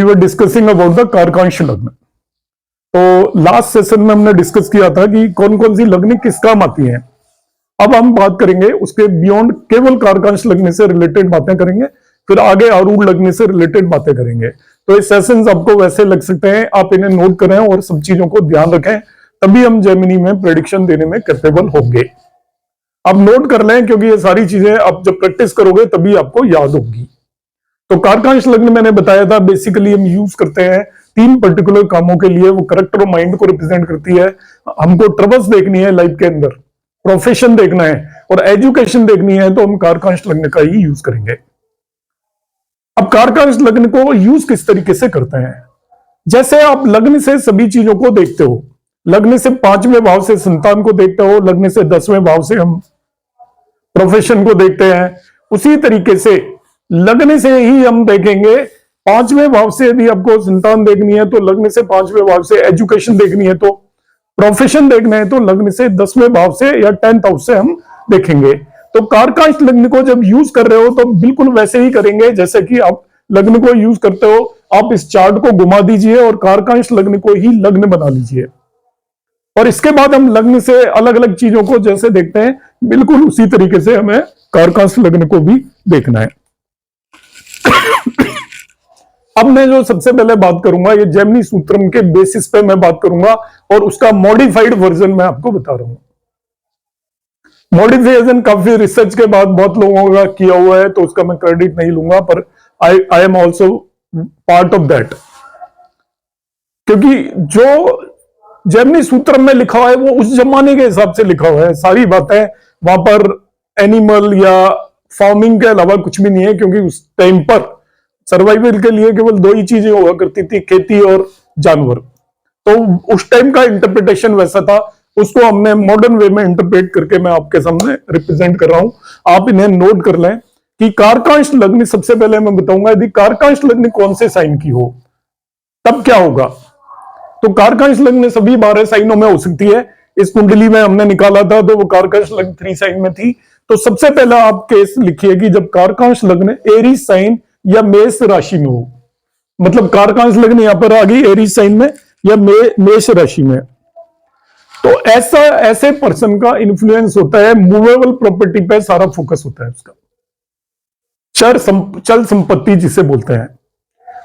We were discussing about the कारकांश लग्न। तो लास्ट सेशन में हमने डिस्कस किया था कि कौन कौन सी लग्न किस काम आती हैं। अब हम बात करेंगे उसके बियॉन्ड, केवल कारकांश लग्न से रिलेटेड बातें करेंगे, फिर आगे आरूढ़ लग्न से रिलेटेड बातें करेंगे। तो ये सेशंस आपको वैसे लग सकते हैं, आप इन्हें नोट करें और सब चीजों को ध्यान रखें, तभी हम जेमिनी में प्रेडिक्शन देने में कैपेबल होंगे। आप नोट कर लें, क्योंकि ये सारी चीजें आप जब प्रैक्टिस करोगे तभी आपको याद होगी। तो कारकांश लग्न मैंने बताया था, बेसिकली हम यूज करते हैं 3 पर्टिकुलर कामों के लिए। वो करेक्टर ऑफ माइंड को रिप्रेजेंट करती है, हमको ट्रबल्स देखनी है लाइफ के अंदर, प्रोफेशन देखना है और एजुकेशन देखनी है, तो हम कारकांश लग्न का ही यूज करेंगे। अब कारकांश लग्न को यूज किस तरीके से करते हैं? जैसे आप लग्न से सभी चीजों को देखते हो, लग्न से 5वें भाव से संतान को देखते हो, लग्न से 10वें भाव से हम प्रोफेशन को देखते हैं, उसी तरीके से लग्न से ही हम देखेंगे। 5वें भाव से यदि आपको संतान देखनी है तो लग्न से 5वें भाव से एजुकेशन देखनी है, तो प्रोफेशन देखना है तो लग्न से 10वें भाव से या 10th हाउस से हम देखेंगे। तो कारकांश लग्न को जब यूज कर रहे हो तो बिल्कुल वैसे ही करेंगे जैसे कि आप लग्न को यूज करते हो। आप इस चार्ट को घुमा दीजिए और कारकांश लग्न को ही लग्न बना लीजिए, और इसके बाद हम लग्न से अलग अलग चीजों को जैसे देखते हैं, बिल्कुल उसी तरीके से हमें कारकांश लग्न को भी देखना है। अब मैं जो सबसे पहले बात करूंगा, ये जेमिनी सूत्रम के बेसिस पे मैं बात करूंगा, और उसका मॉडिफाइड वर्जन मैं आपको बता रहा हूं। मॉडिफिकेशन काफी रिसर्च के बाद बहुत लोगों का किया हुआ है, तो उसका मैं क्रेडिट नहीं लूंगा, पर I am also part of that. क्योंकि जो जेमिनी सूत्रम में लिखा हुआ है वो उस जमाने के हिसाब से लिखा हुआ है, सारी बातें वहां पर एनिमल या फार्मिंग के अलावा कुछ भी नहीं है, क्योंकि उस टाइम पर सर्वाइवल के लिए केवल 2 ही चीजें हुआ करती थी, खेती और जानवर। तो उस टाइम का इंटरप्रिटेशन वैसा था, उसको हमने मॉडर्न वे में इंटरप्रेट करके मैं आपके सामने रिप्रेजेंट कर रहा हूं। आप इन्हें नोट कर लें कि कारकांश लग्न, सबसे पहले मैं बताऊंगा यदि कारकांश लग्न कौन से साइन की हो तब क्या होगा। तो कारकांश लग्न सभी 12 साइनों में हो सकती है। इस कुंडली में हमने निकाला था तो वो कारकांश लग्न 3 साइन में थी। तो सबसे पहला आप केस लिखिए कि जब कारकांश लग्न एरीज साइन या मेष राशि में हो, मतलब कारकांश लग्न यहां पर आ गई एरीज साइन में या मेष राशि में, तो ऐसे पर्सन का इन्फ्लुएंस होता है मूवेबल प्रॉपर्टी पे, सारा फोकस होता है उसका, चल संपत्ति जिसे बोलते हैं।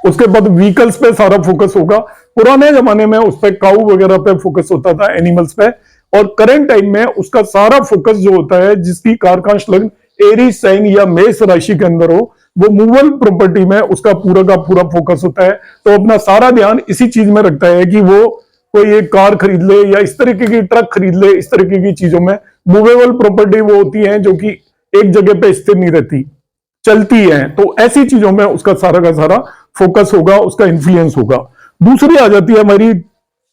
उसके बाद व्हीकल्स पे सारा फोकस होगा। पुराने जमाने में उस पर काऊ वगैरह पे फोकस होता था, एनिमल्स पे, और करंट टाइम में उसका सारा फोकस जो होता है, जिसकी कारकांश लग्न एरीज साइन या मेष राशि के अंदर हो, वो मूवेबल प्रॉपर्टी में उसका पूरा का पूरा फोकस होता है। तो अपना सारा ध्यान इसी चीज में रखता है कि वो कोई एक कार खरीद ले या इस तरीके की ट्रक खरीद ले। इस तरीके की चीजों में मूवेबल प्रॉपर्टी वो होती है जो कि एक जगह पे स्थिर नहीं रहती, चलती है। तो ऐसी चीजों में उसका सारा का सारा फोकस होगा, उसका इन्फ्लुएंस होगा। दूसरी आ जाती है हमारी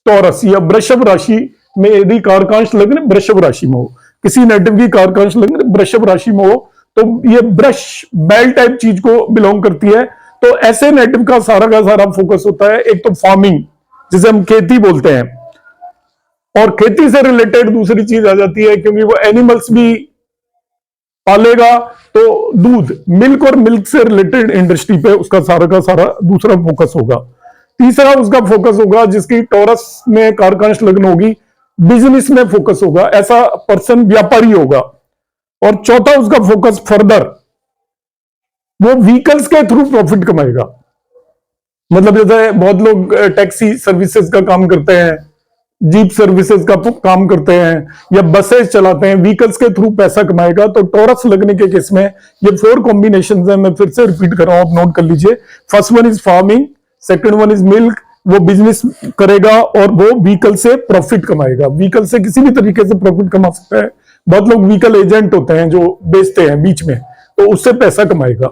टॉरस या वृषभ राशि में, यदि कारकांश लग्न वृषभ राशि में हो, किसी नेटिव की कारकांश लग्न वृषभ राशि में हो, तो ये ब्रश बैल टाइप चीज को बिलोंग करती है। तो ऐसे नेटिव का सारा फोकस होता है, एक तो फार्मिंग जिसे हम खेती बोलते हैं, और खेती से रिलेटेड दूसरी चीज आ जाती है, क्योंकि वो एनिमल्स भी पालेगा, तो दूध, मिल्क और मिल्क से रिलेटेड इंडस्ट्री पे उसका सारा का सारा दूसरा फोकस होगा। तीसरा उसका फोकस होगा, जिसकी टॉरस में कारकांश लग्न होगी, बिजनेस में फोकस होगा, ऐसा पर्सन व्यापारी होगा। और चौथा उसका फोकस फर्दर, वो व्हीकल्स के थ्रू प्रॉफिट कमाएगा। मतलब जैसे बहुत लोग टैक्सी सर्विसेज का काम करते हैं, जीप सर्विसेज का काम करते हैं, या बसेस चलाते हैं, व्हीकल्स के थ्रू पैसा कमाएगा। तो टॉरस लगने के केस में ये 4 कॉम्बिनेशन है, मैं फिर से रिपीट कर रहा हूं, आप नोट कर लीजिए। First one is farming, second one is milk, वो बिजनेस करेगा और वो व्हीकल से प्रॉफिट कमाएगा। व्हीकल से किसी भी तरीके से प्रॉफिट कमा सकता है। बहुत लोग व्हीकल एजेंट होते हैं जो बेचते हैं बीच में, तो उससे पैसा कमाएगा।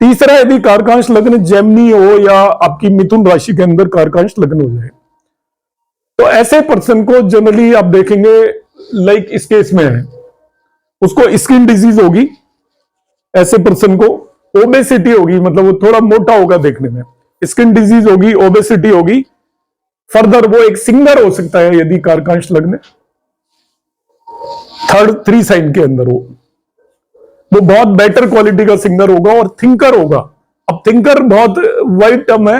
तीसरा, यदि कारकांश लग्न जेमिनी हो या आपकी मिथुन राशि के अंदर कारकांश लग्न हो जाए, तो ऐसे पर्सन को जनरली आप देखेंगे लाइक इस केस में है, उसको स्किन डिजीज होगी, ऐसे पर्सन को ओबेसिटी होगी, मतलब वो थोड़ा मोटा होगा देखने में, स्किन डिजीज होगी, ओबेसिटी होगी। फर्दर वो एक सिंगर हो सकता है यदि कारकांश लग्न 3rd साइन के अंदर हो, वो बहुत बेटर क्वालिटी का सिंगर होगा और थिंकर होगा। अब थिंकर बहुत वाइड टर्म है,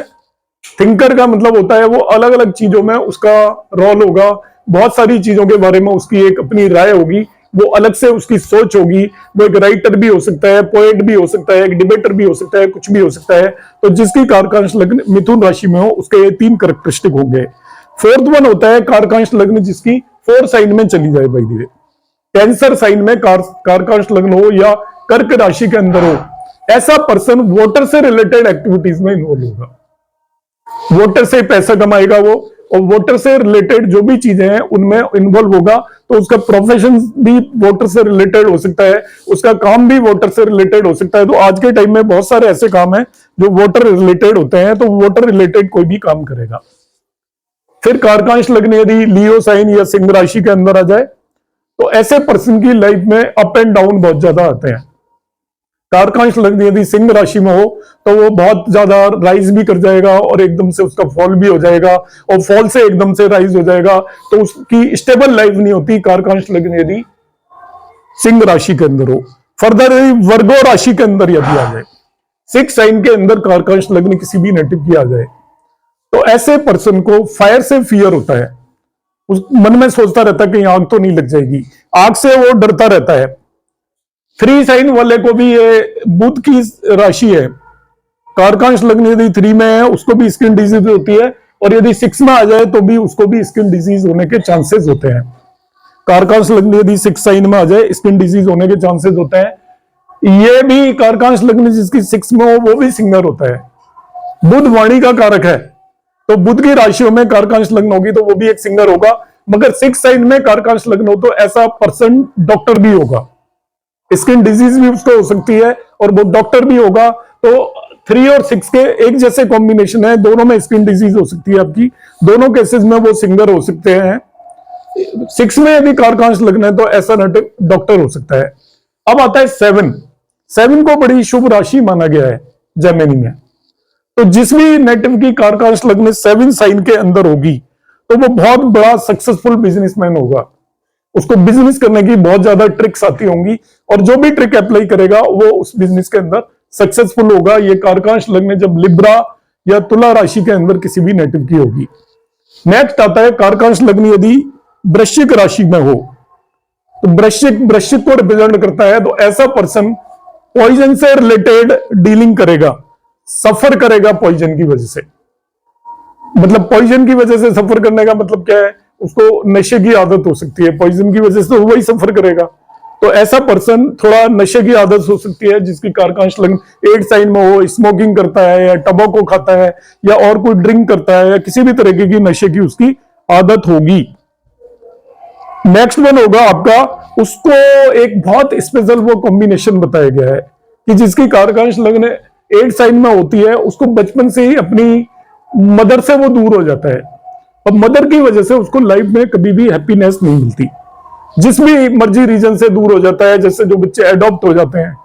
थिंकर का मतलब होता है वो अलग अलग चीजों में उसका रोल होगा, बहुत सारी चीजों के बारे में उसकी एक अपनी राय होगी, वो अलग से उसकी सोच होगी। वो एक राइटर भी हो सकता है, पोएट भी हो सकता है, एक डिबेटर भी हो सकता है, कुछ भी हो सकता है। तो जिसकी कारकांश लग्न मिथुन राशि में हो उसके ये 3 कैरेक्टरिस्टिक होंगे। फोर्थ वन होता है कारकांश लग्न जिसकी 4 साइन में चली जाए। भाई धीरे कैंसर साइन में कारकांश लग्न हो या कर्क राशि के अंदर हो, ऐसा पर्सन वोटर से रिलेटेड एक्टिविटीज में इन्वॉल्व होगा, वोटर से पैसा कमाएगा वो, और वोटर से रिलेटेड जो भी चीजें हैं उनमें इन्वॉल्व होगा। तो उसका प्रोफेशन भी वोटर से रिलेटेड हो सकता है, उसका काम भी वोटर से रिलेटेड हो सकता है। तो आज के टाइम में बहुत सारे ऐसे काम हैं जो वोटर रिलेटेड होते हैं, तो वोटर रिलेटेड कोई भी काम करेगा। फिर कारकांश लग्न यदि लियो साइन या सिंह राशि के अंदर आ जाए तो ऐसे पर्सन की लाइफ में अप एंड डाउन बहुत ज्यादा आते हैं। कारकांश लग्न यदि सिंह राशि में हो तो वो बहुत ज्यादा राइज भी कर जाएगा और एकदम से उसका फॉल भी हो जाएगा, और फॉल से एकदम से राइज हो जाएगा, तो उसकी स्टेबल लाइफ नहीं होती। कारकांश लग्न यदि सिंह राशि के अंदर हो। फर्दर यदि वर्गो राशि के अंदर यदि आ जाए, 6 साइन के अंदर कारकांश लग्न किसी भी नेटिव की आ जाए, तो ऐसे पर्सन को फायर से फियर होता है। उस मन में सोचता रहता है कहीं आग तो नहीं लग जाएगी, आग से वो डरता रहता है। 3 साइन वाले को भी ये बुध की राशि है, कारकांश लग्न यदि 3 में है उसको भी स्किन डिजीज होती है, और यदि 6 में आ जाए तो भी उसको भी स्किन डिजीज होने के चांसेस होते हैं। कारकांश लग्न यदि 6 साइन में आ जाए स्किन डिजीज होने के चांसेस होते हैं। ये भी कारकांश लग्न जिसकी 6 में हो वो भी सिंगर होता है। बुध वाणी का कारक है, तो बुध की राशियों में कारकांश लग्न होगी तो वो भी एक सिंगर होगा। मगर 6 साइन में कारकांश लग्न हो तो ऐसा पर्सन डॉक्टर भी होगा, स्किन डिजीज भी उसको हो सकती है और वो डॉक्टर भी होगा। तो 3 और 6 के एक जैसे कॉम्बिनेशन है, दोनों में स्किन डिजीज हो सकती है आपकी, दोनों केसेस में वो सिंगर हो सकते हैं। 6 में यदि कारकांश लग्न है तो ऐसा डॉक्टर हो सकता है। अब आता है 7 को बड़ी शुभ राशि माना गया है जेमिनी में। तो जिस भी नेटिव की कारकांश लग्न 7 साइन के अंदर होगी तो वो बहुत बड़ा सक्सेसफुल बिजनेसमैन होगा, उसको बिजनेस करने की बहुत ज्यादा ट्रिक्स आती होंगी, और जो भी ट्रिक अप्लाई करेगा वो उस बिजनेस के अंदर सक्सेसफुल होगा। ये कारकांश लग्न जब लिब्रा या तुला राशि के अंदर किसी भी नेटिव की होगी। नेक्स्ट आता है कारकांश लग्न यदि वृश्चिक राशि में हो, तो वृश्चिक को रिप्रेजेंट करता है। तो ऐसा पर्सन पॉइजन से रिलेटेड डीलिंग करेगा, सफर करेगा पॉइजन की वजह से। मतलब पॉइजन की वजह से सफर करने का मतलब क्या है, उसको नशे की आदत हो सकती है, पॉइजन की वजह से तो वही सफर करेगा। तो ऐसा पर्सन थोड़ा नशे की आदत हो सकती है जिसकी कारकांश लग्न 8 साइन में हो, स्मोकिंग करता है या टबैको खाता है या और कोई ड्रिंक करता है या किसी भी तरीके की नशे की उसकी आदत होगी। नेक्स्ट वन होगा आपका, उसको एक बहुत स्पेशल वो कॉम्बिनेशन बताया गया है कि जिसकी कारकांश लग्न 8 साइन में होती है उसको बचपन से ही अपनी मदर से वो दूर हो जाता है, और मदर की वजह से उसको लाइफ में कभी भी हैप्पीनेस नहीं मिलती। जिस भी मर्जी रीजन से दूर हो जाता है, जैसे जो बच्चे एडॉप्ट हो जाते हैं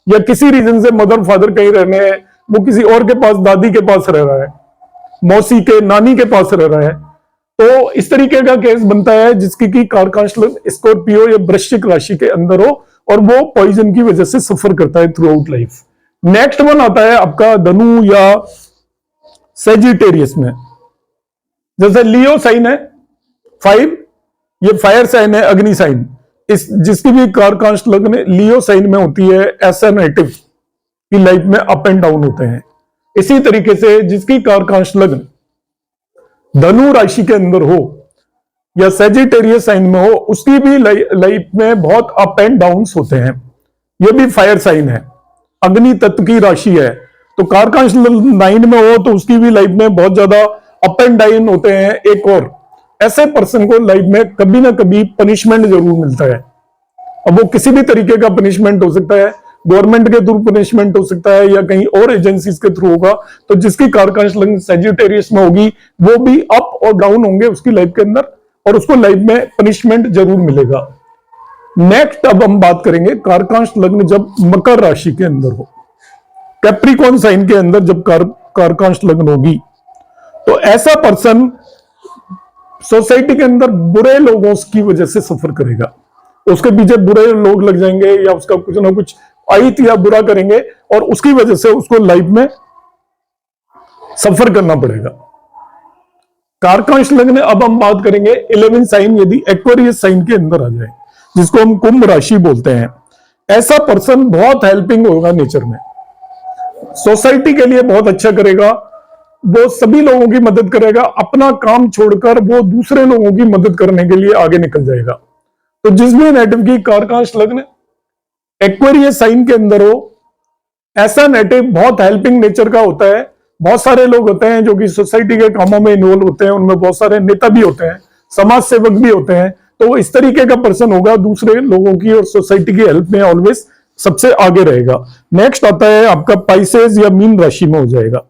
या किसी रीजन से मदर फादर कहीं रहने हैं, वो किसी और के पास, दादी के पास रह रहा है, मौसी के, नानी के पास रह रहा है, तो इस तरीके का केस बनता है जिसकी की कारकांश लग्न स्कॉर्पियो या वृश्चिक राशि के अंदर हो और वो पॉइजन की वजह से सफर करता है through out life. Next one आता है आपका धनु या सेजिटेरियस में। जैसे लियो साइन है 5, ये फायर साइन है, अग्नि साइन, इस जिसकी भी कारकांश लग्न लियो साइन में होती है, ऐसा नेटिव की लाइफ में अप एंड डाउन होते हैं। इसी तरीके से जिसकी कारकांश लग्न धनु राशि के अंदर हो या सेजिटेरियस साइन में हो, उसकी भी लाइफ में बहुत अप एंड डाउन होते हैं। ये भी फायर साइन है, अग्नि तत्व की राशि है, तो कारकांश 9 में हो तो उसकी भी लाइफ में बहुत ज्यादा अप एंड डाउन होते हैं। एक और ऐसे पर्सन को लाइफ में कभी ना कभी पनिशमेंट जरूर मिलता है। अब वो किसी भी तरीके का पनिशमेंट हो सकता है, गवर्नमेंट के थ्रू पनिशमेंट हो सकता है या कहीं और एजेंसीज के थ्रू होगा। तो जिसकी कारकांश लग्न सेजिटेरियस में होगी वो भी अप और डाउन होंगे उसकी लाइफ के अंदर, और उसको लाइफ में पनिशमेंट जरूर मिलेगा। नेक्स्ट अब हम बात करेंगे कारकांश लग्न जब मकर राशि के अंदर हो, कैप्रिकॉर्न साइन के अंदर जब कारकांश लग्न होगी, तो ऐसा पर्सन सोसाइटी के अंदर बुरे लोगों की वजह से सफर करेगा। उसके पीछे बुरे लोग लग जाएंगे या उसका कुछ ना कुछ आहित या बुरा करेंगे, और उसकी वजह से उसको लाइफ में सफर करना पड़ेगा। कारकांश लग्न, अब हम बात करेंगे 11 साइन यदि एक्वेरियस साइन के अंदर आ जाए, जिसको हम कुंभ राशि बोलते हैं, ऐसा पर्सन बहुत हेल्पिंग होगा नेचर में, सोसाइटी के लिए बहुत अच्छा करेगा, वो सभी लोगों की मदद करेगा, अपना काम छोड़कर वो दूसरे लोगों की मदद करने के लिए आगे निकल जाएगा। तो जिस भी नेटिव की कारकांश लग्न एक्वेरियस साइन के अंदर हो, ऐसा नेटिव बहुत हेल्पिंग नेचर का होता है। बहुत सारे लोग होते हैं जो कि सोसाइटी के कामों में इन्वॉल्व होते हैं, उनमें बहुत सारे नेता भी होते हैं, समाज सेवक भी होते हैं, तो वो इस तरीके का पर्सन होगा, दूसरे लोगों की और सोसाइटी की हेल्प में ऑलवेज सबसे आगे रहेगा। नेक्स्ट आता है आपका पाइसेस या मीन राशि में हो जाएगा।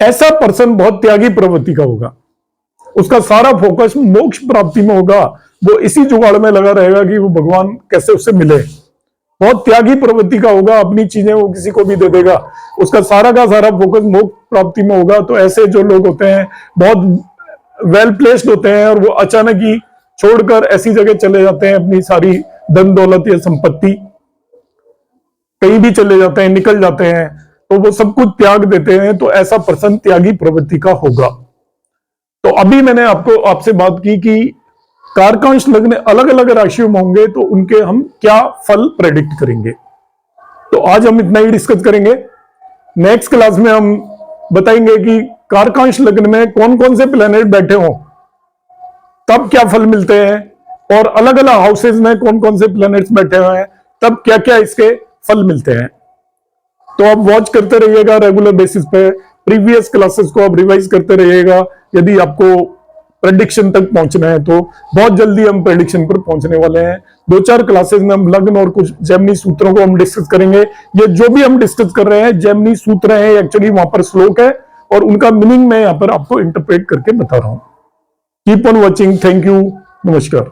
ऐसा पर्सन बहुत त्यागी प्रवृत्ति का होगा, उसका सारा फोकस मोक्ष प्राप्ति में होगा, वो इसी जुगाड़ में लगा रहेगा कि वो भगवान कैसे उससे मिले। बहुत त्यागी प्रवृत्ति का होगा, अपनी चीजें वो किसी को भी दे देगा, उसका सारा का सारा फोकस मोक्ष प्राप्ति में होगा। तो ऐसे जो लोग होते हैं बहुत वेल प्लेस्ड होते हैं और वो अचानक ही छोड़कर ऐसी जगह चले जाते हैं, अपनी सारी धन दौलत या संपत्ति कहीं भी चले जाते हैं, निकल जाते हैं, तो वो सब कुछ त्याग देते हैं। तो ऐसा पर्सन त्यागी प्रवृत्ति का होगा। तो अभी मैंने आपसे बात की कि कारकांश लग्न अलग अलग राशियों में होंगे तो उनके हम क्या फल प्रेडिक्ट करेंगे। तो आज हम इतना ही डिस्कस करेंगे। नेक्स्ट क्लास में हम बताएंगे कि कारकांश लग्न में कौन कौन से प्लैनेट बैठे हों, तब क्या फल मिलते हैं, और अलग अलग हाउसेज में कौन कौन से प्लैनेट्स बैठे हुए हैं, तब क्या क्या इसके फल मिलते हैं। तो आप वॉच करते रहिएगा रेगुलर बेसिस पे, प्रीवियस क्लासेस को आप रिवाइज करते रहिएगा। यदि आपको प्रेडिक्शन तक पहुंचना है तो बहुत जल्दी हम प्रेडिक्शन पर पहुंचने वाले हैं। 2-4 क्लासेस में हम लग्न और कुछ जेमिनी सूत्रों को हम डिस्कस करेंगे। ये जो भी हम डिस्कस कर रहे हैं जेमिनी सूत्र हैं, एक्चुअली वहां पर श्लोक है और उनका मीनिंग मैं यहां पर आपको इंटरप्रेट करके बता रहा हूं। Keep on watching, thank you, नमस्कार।